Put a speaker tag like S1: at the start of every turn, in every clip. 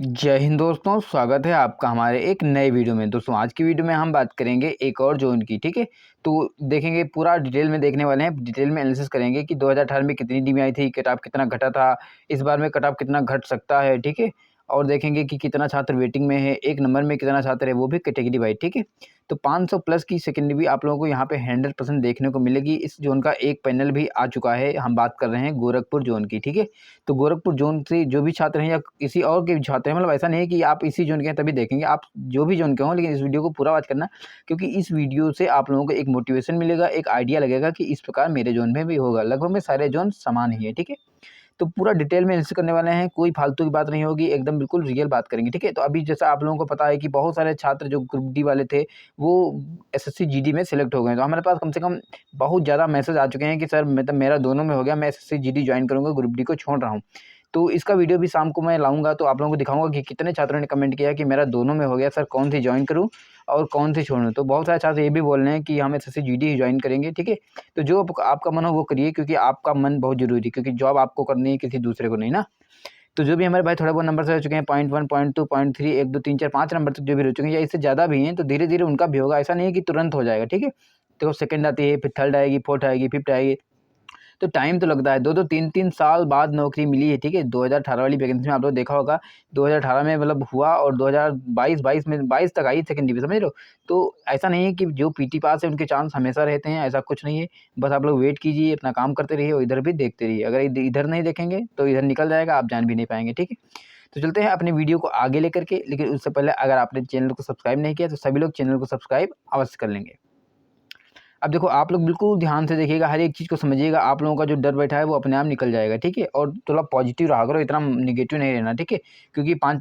S1: जय हिंद दोस्तों, स्वागत है आपका हमारे एक नए वीडियो में। दोस्तों आज की वीडियो में हम बात करेंगे एक और जोन की। ठीक है, तो देखेंगे पूरा डिटेल में देखने वाले हैं, डिटेल में एनालिसिस करेंगे कि 2018 में कितनी डीमी आई थी, कट ऑफ कितना घटा था, इस बार में कट ऑफ कितना घट सकता है। ठीक है, और देखेंगे कि कितना छात्र वेटिंग में है, एक नंबर में कितना छात्र है, वो भी कैटेगरी वाइज। ठीक है, तो 500 प्लस की सेकेंडरी भी आप लोगों को यहाँ पे 100% देखने को मिलेगी। इस जोन का एक पैनल भी आ चुका है। हम बात कर रहे हैं गोरखपुर जोन की। ठीक है, तो गोरखपुर जोन से जो भी छात्र हैं या किसी और के भी छात्र हैं, मतलब ऐसा नहीं है कि आप इसी जोन के हैं तभी देखेंगे, आप जो भी जोन के हों, लेकिन इस वीडियो को पूरा वॉच करना, क्योंकि इस वीडियो से आप लोगों को एक मोटिवेशन मिलेगा, एक आइडिया लगेगा कि इस प्रकार मेरे जोन में भी होगा। लगभग में सारे जोन समान ही है। ठीक है, तो पूरा डिटेल में एनालिसिस करने वाले हैं, कोई फालतू की बात नहीं होगी, एकदम बिल्कुल रियल बात करेंगे। ठीक है, तो अभी जैसा आप लोगों को पता है कि बहुत सारे छात्र जो ग्रुप डी वाले थे वो एसएससी जीडी में सिलेक्ट हो गए। तो हमारे पास कम से कम बहुत ज़्यादा मैसेज आ चुके हैं कि सर मतलब मेरा दोनों में हो गया, मैं एसएससी जीडी ज्वाइन करूँगा, ग्रुप डी को छोड़ रहा हूँ। तो इसका वीडियो भी शाम को मैं लाऊंगा, तो आप लोगों को दिखाऊंगा कि कितने छात्रों ने कमेंट किया कि मेरा दोनों में हो गया सर, कौन सी ज्वाइन करूँ और कौन सी छोड़ूं। तो बहुत सारे छात्र ये भी बोल रहे हैं कि हम एसएससी जीडी ही ज्वाइन करेंगे। ठीक है, तो जो आपका मन हो वो करिए, क्योंकि आपका मन बहुत जरूरी है, क्योंकि जॉब आपको करनी है, किसी दूसरे को नहीं ना। तो जो भी हमारे भाई थोड़ा बहुत नंबर से रह चुके हैं, 0.1 0.2 0.3 1 2 3 4 5 नंबर तक जो भी रह चुके हैं या इससे ज़्यादा भी हैं, तो धीरे धीरे उनका भी होगा। ऐसा नहीं है कि तुरंत हो जाएगा। ठीक है, तो सेकंड आती है, फिर थर्ड आएगी, फोर्थ आएगी, फिफ्थ आएगी, तो टाइम तो लगता है। 2-2 3-3 साल बाद नौकरी मिली है। ठीक है, 2018 वाली वैकेंसी में आप लोग देखा होगा, 2018 में मतलब हुआ और 2022 में 22 तक आई सेकंड डिवीजन, समझ लो। तो ऐसा नहीं है कि जो पीटी पास है उनके चांस हमेशा रहते हैं, ऐसा कुछ नहीं है। बस आप लोग वेट कीजिए, अपना काम करते रहिए और इधर भी देखते रहिए। अगर इधर नहीं देखेंगे तो इधर निकल जाएगा, आप जान भी नहीं पाएंगे। ठीक है, तो चलते हैं अपने वीडियो को आगे लेकर के, लेकिन उससे पहले अगर आपने चैनल को सब्सक्राइब नहीं किया तो सभी लोग चैनल को सब्सक्राइब अवश्य कर लेंगे। अब देखो, आप लोग बिल्कुल ध्यान से देखिएगा, हर एक चीज़ को समझिएगा, आप लोगों का जो डर बैठा है वो अपने आप निकल जाएगा। ठीक है, और थोड़ा पॉजिटिव रहा करो, इतना नेगेटिव नहीं रहना। ठीक है, क्योंकि पाँच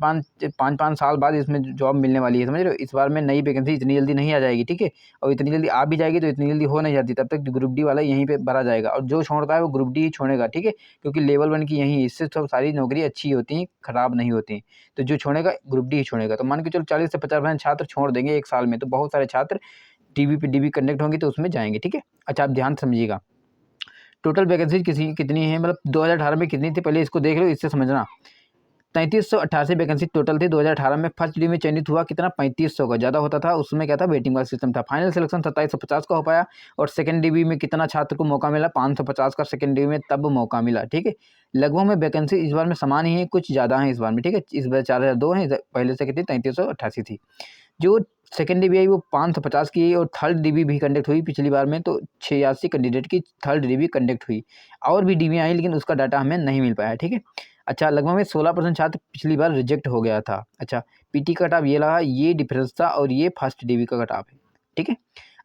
S1: पाँच साल बाद इसमें जॉब मिलने वाली है, समझ रहे हो। इस बार में नई वैकेंसी इतनी जल्दी नहीं आ जाएगी। ठीक है, और इतनी जल्दी आ भी जाएगी तो इतनी जल्दी हो नहीं जाती, तब तक ग्रुप डी वाला यहीं पर भरा जाएगा, और जो छोड़ता है वो ग्रुप डी ही छोड़ेगा। ठीक है, क्योंकि लेवल 1 की यहीं, इससे सब सारी नौकरी अच्छी होती हैं, खराब नहीं होती हैं। तो जो छोड़ेगा ग्रुप डी ही छोड़ेगा। तो मान के चलो 40 से 50% छात्र छोड़ देंगे एक साल में, तो बहुत सारे छात्र टीवी पे डीबी कंडक्ट होंगी तो उसमें जाएंगे। ठीक है, अच्छा आप ध्यान समझिएगा, टोटल वैकेंसी कितनी है, मतलब 2018 में कितनी थी, पहले इसको देख लो, इससे समझना। 3388 वैकेंसी टोटल थी 2018 में। फर्स्ट डी में चयनित हुआ कितना, 3500 का, ज़्यादा होता था उसमें क्या था, वेटिंग का सिस्टम था। फाइनल सिलेक्शन 2750 का हो पाया। और सेकंड डी में कितना छात्र को मौका मिला, 550 का सेकंड डी में तब मौका मिला। ठीक है, लगभग में वैकेंसी इस बार में समान ही है, कुछ ज़्यादा है इस बार में। ठीक है, इस बार 4002 है, पहले से कितनी 3388 थी। जो सेकंड डीबी आई वो 550 की, और थर्ड डीबी भी कंडक्ट हुई पिछली बार में, तो 86 कैंडिडेट की थर्ड डीबी कंडक्ट हुई। और भी डीबी आई, लेकिन उसका डाटा हमें नहीं मिल पाया। ठीक है, अच्छा लगभग में 16% छात्र पिछली बार रिजेक्ट हो गया था। अच्छा, पीटी का कट ऑफ ये रहा, ये डिफरेंस था, और ये फर्स्ट डीबी का कट ऑफ है। ठीक है,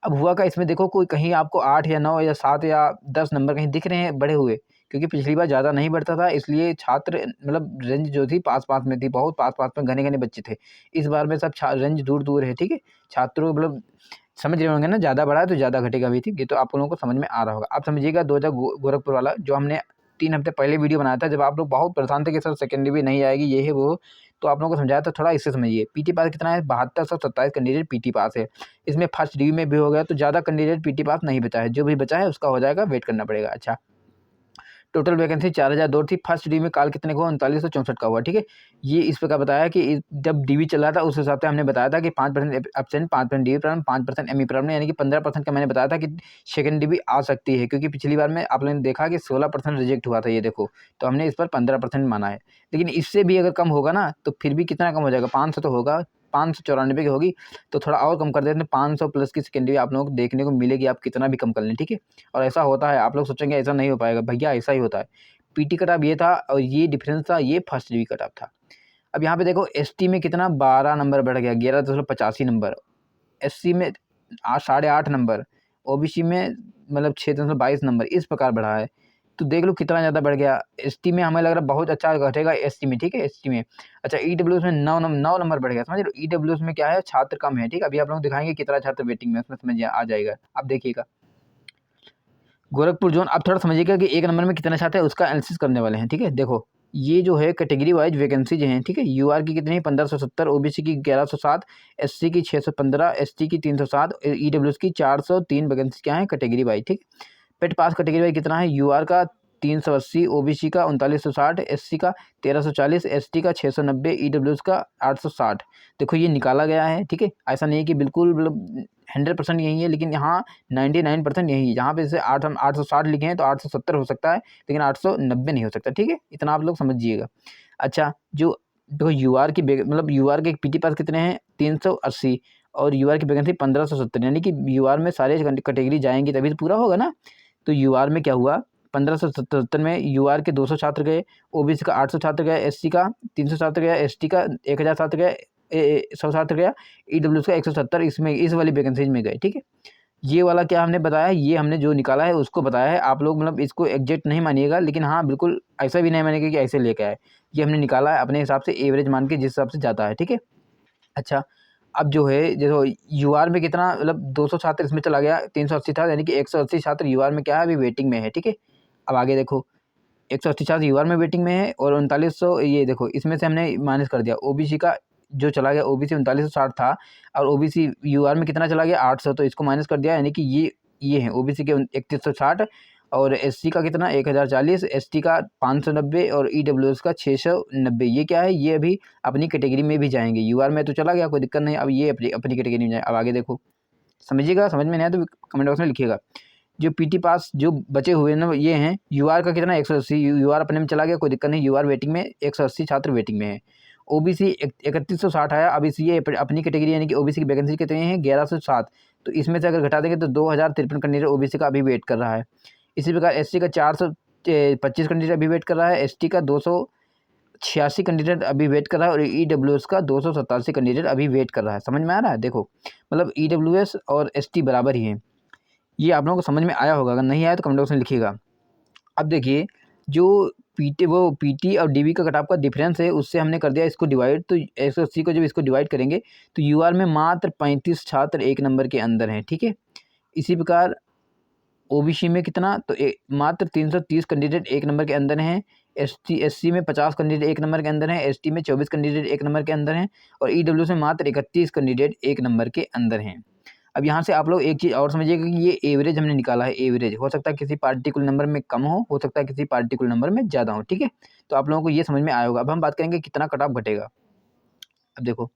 S1: अब हुआ का इसमें देखो, कोई कहीं आपको 8 या 9 या 7 या 10 नंबर कहीं दिख रहे हैं बढ़े हुए, क्योंकि पिछली बार ज़्यादा नहीं बढ़ता था, इसलिए छात्र मतलब रेंज जो थी पास-पास में थी, बहुत पास-पास में घने-घने बच्चे थे। इस बार में सब रेंज दूर-दूर है। ठीक है, छात्रों मतलब समझ रहे होंगे ना, ज़्यादा बढ़ा है तो ज़्यादा घटेगा भी। ठीक है, तो आप लोगों को समझ में आ रहा होगा। आप समझिएगा 2000 गोरखपुर वाला जो हमने 3 हफ्ते पहले वीडियो बनाया था, जब आप लोग बहुत परेशान थे कि सर सेकेंड डिवी नहीं आएगी, ये है वो है, तो आप लोगों को समझाया था। थोड़ा इससे समझिए, पीटी पास कितना है, 7227 कैंडिडेट पीटी पास है। इसमें फर्स्ट डिवी में भी हो गया, तो ज़्यादा कैंडिडेट पीटी पास नहीं बचा है, जो भी बचा है उसका हो जाएगा, वेट करना पड़ेगा। अच्छा, टोटल वैकेंसी 4002 थी। फर्स्ट डी में काल कितने का हुआ, 3964 का हुआ। ठीक है, ये इस प्रकार बताया कि जब डीवी चल रहा था उस हिसाब से हमने बताया था कि 5% absent, 5% DV problem, 5% ME problem, यानी कि 15% का मैंने बताया था कि सेकंड डीवी आ सकती है, क्योंकि पिछली बार में आप लोगों ने देखा कि 16% रिजेक्ट हुआ था, ये देखो। तो हमने इस पर 15% माना है, लेकिन इससे भी अगर कम होगा ना तो फिर भी कितना कम हो जाएगा, 500 तो होगा, 594 की होगी, तो थोड़ा और कम कर देते हैं, 500 प्लस की सेकेंडरी आप लोगों को देखने को मिलेगी, आप कितना भी कम कर लें। ठीक है, और ऐसा होता है, आप लोग सोचेंगे ऐसा नहीं हो पाएगा, भैया ऐसा ही होता है। पीटी कट ऑफ ये था और ये डिफरेंस था, ये फर्स्ट डिवी कट ऑफ था। अब यहाँ पे देखो, एसटी में कितना 12 नंबर बढ़ गया, 11.85 नंबर, एससी में 8.5 नंबर, ओबीसी में मतलब 6.22 नंबर, इस प्रकार बढ़ा है। तो देख लो कितना ज़्यादा बढ़ गया। एसटी में हमें लग रहा है बहुत अच्छा घटेगा एसटी में। ठीक है, एसटी में अच्छा, ईडब्ल्यूएस में 9 नंबर बढ़ गया, समझ लो। ईडब्ल्यूएस में क्या है, छात्र कम है। ठीक है, अभी आप लोग दिखाएंगे कितना छात्र वेटिंग में, उसमें समझ आ जाएगा, आप देखिएगा। गोरखपुर जोन, आप थोड़ा समझिएगा कि एक नंबर में कितने छात्र है, उसका एनालिसिस करने वाले हैं। ठीक है, देखो ये जो है कैटेगरी वाइज वैकेंसी जो है। ठीक है, यूआर की कितनी है, 1570, ओबीसी की 1107, एससी की 615, एसटी की 307, ईडब्ल्यूएस की 403 वैकेंसी क्या है कैटेगरी वाइज। ठीक, पेट पास कैटेगरी वाइज कितना है, यूआर का 380, ओबीसी का 3960, एससी का 1340, एसटी का 690, ईडब्ल्यूएस का 860। देखो ये निकाला गया है, ठीक है। ऐसा नहीं है कि बिल्कुल मतलब 100% यही है, लेकिन यहाँ 99% यही है। यहाँ पे जैसे 860 लिखे हैं तो 870 हो सकता है, लेकिन 890 नहीं हो सकता, ठीक है। इतना आप लोग समझिएगा। अच्छा, जो देखो यूआर की मतलब यूआर के पीटी पास कितने हैं 380, और यूआर की वैकेंसी 1570, यानी कि यूआर में सारे कैटेगरी जाएंगी तभी तो पूरा होगा ना। तो यूआर में क्या हुआ, 1577 में यूआर के 200 छात्र गए, ओबीसी का 800 छात्र गए, एससी का 300 छात्र गया, एसटी का 1000 छात्र गया, 100 छात्र गया, ईडब्ल्यूएस का 170 इसमें इस वाली वैकेंसीज में गए, ठीक है। ये वाला क्या हमने बताया, ये हमने जो निकाला है उसको बताया है। आप लोग मतलब इसको एग्जैक्ट नहीं मानिएगा, लेकिन हाँ बिल्कुल ऐसा भी नहीं मानिएगा कि ऐसे लेके आए। ये हमने निकाला है अपने हिसाब से, एवरेज मान के जिस हिसाब से जाता है, ठीक है। अच्छा, अब जो है देखो यूआर में कितना मतलब 200 छात्र इसमें चला गया, 380 था, यानी कि 180 छात्र यूआर में क्या है अभी वेटिंग में है, ठीक है। अब आगे देखो 180 छात्र यूआर में वेटिंग में है, और 3900 ये देखो इसमें से हमने माइनस कर दिया ओबीसी का जो चला गया, ओबीसी 3960 था, और ओबीसी यूआर में कितना चला गया 800, तो इसको माइनस कर दिया, यानी कि ये है ओबीसी के 3160, और एससी का कितना 1040, एसटी का 590, और ईडब्ल्यूएस का 690। ये क्या है, ये अभी अपनी कैटेगरी में भी जाएंगे। यूआर में तो चला गया, कोई दिक्कत नहीं, अब ये अपनी कैटेगरी में जाए। अब आगे देखो, समझिएगा, समझ में नहीं आया तो कमेंट बॉक्स में लिखिएगा। जो पीटी पास जो बचे हुए ना ये हैं, यूआर का कितना 180, यूआर अपने में चला गया, कोई दिक्कत नहीं, यूआर वेटिंग में 180 छात्र वेटिंग में है। ओबीसी 3160 आया, अब इस ये अपनी कैटेगरी यानी कि ओबीसी की वैकेंसी कितनी है 1107, तो इसमें से अगर घटा देंगे तो 2053 कैंडिडेट ओबीसी का अभी वेट कर रहा है। इसी प्रकार एससी का 425 कैंडिडेट अभी वेट कर रहा है, एसटी का 286 कैंडिडेट अभी वेट कर रहा है, और ईडब्ल्यूएस का 287 कैंडिडेट अभी वेट कर रहा है। समझ में आ रहा है, देखो मतलब ईडब्ल्यूएस और एसटी बराबर ही हैं। ये आप लोगों को समझ में आया होगा, अगर नहीं आया तो कमेंट बॉक्स में लिखिएगा। अब देखिए जो पीटी और डीबी का कट-ऑफ का डिफरेंस है, उससे हमने कर दिया इसको डिवाइड, तो 180 को जब इसको डिवाइड करेंगे तो यूआर में मात्र 35 छात्र 1 नंबर के अंदर हैं, ठीक है। इसी प्रकार ओबीसी में कितना, तो मात्र 330 कैंडिडेट 1 नंबर के अंदर हैं, एससी में 50 कैंडिडेट 1 नंबर के अंदर हैं, एसटी में 24 कैंडिडेट 1 नंबर के अंदर हैं, और ईडब्ल्यूएस में मात्र 31 कैंडिडेट 1 नंबर के अंदर हैं। अब यहाँ से आप लोग एक चीज़ और समझिएगा कि ये एवरेज हमने निकाला है, एवरेज हो सकता है किसी पार्टिकुलर नंबर में कम हो सकता है किसी पार्टिकुलर नंबर में ज़्यादा हो, ठीक है। तो आप लोगों को ये समझ में आया होगा। अब हम बात करेंगे कितना कट ऑफ घटेगा। अब देखो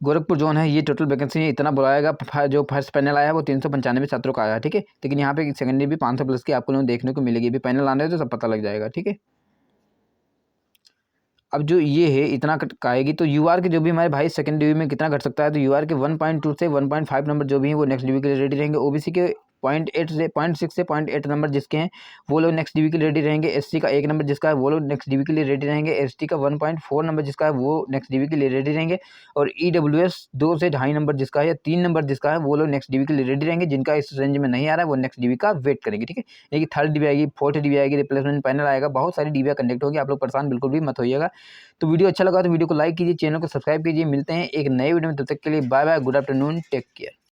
S1: गोरखपुर जोन है, ये टोटल वैकेंसी इतना बुलाएगा, जो फर्स्ट पैनल आया है वो 395 छात्रों का आया है, ठीक है। लेकिन यहाँ पे सेकेंडरी भी 500 प्लस की आपको लोगों देखने को मिलेगी, अभी पैनल आने तो सब पता लग जाएगा, ठीक है। अब जो ये है इतना कट आएगी, तो यूआर के जो भी हमारे भाई सेकंड डिवी में कितना घट सकता है, तो यूआर के 1.2 से 1.5 नंबर जो भी हैं वो नेक्स्ट डिवी के लिए रेडी रहेंगे। ओबीसी के 0.6 से 0.8 नंबर जिसके हैं वो लोग नेक्स्ट डिवी के लिए रेडी रहेंगे। एससी का 1 नंबर जिसका है वो लोग नेक्स्ट डिवी के लिए रेडी रहेंगे। एसटी का 1.4 नंबर जिसका है वो नेक्स्ट डिवी के लिए रेडी रहेंगे। और ईडब्ल्यूएस 2 से 2.5 नंबर जिसका है या 3 नंबर जिसका है वो लोग नेक्स्ट डिवी के लिए रेडी रहेंगे। जिनका इस रेंज में नहीं आ रहा है वो नेक्स्ट डिवी का वेट करेंगे, ठीक है। यानी कि थर्ड डिवी आएगी, फोर्थ डिवी आएगी, रिप्लेसमेंट पैनल आएगा, बहुत सारी डिवियाँ कंडक्ट होगी। आप लोग परेशान बिल्कुल भी मत होइएगा। तो वीडियो अच्छा लगा तो वीडियो को लाइक कीजिए, चैनल को सब्सक्राइब कीजिए। मिलते हैं एक नए वीडियो में, तब तक के लिए bye bye, good afternoon, take care.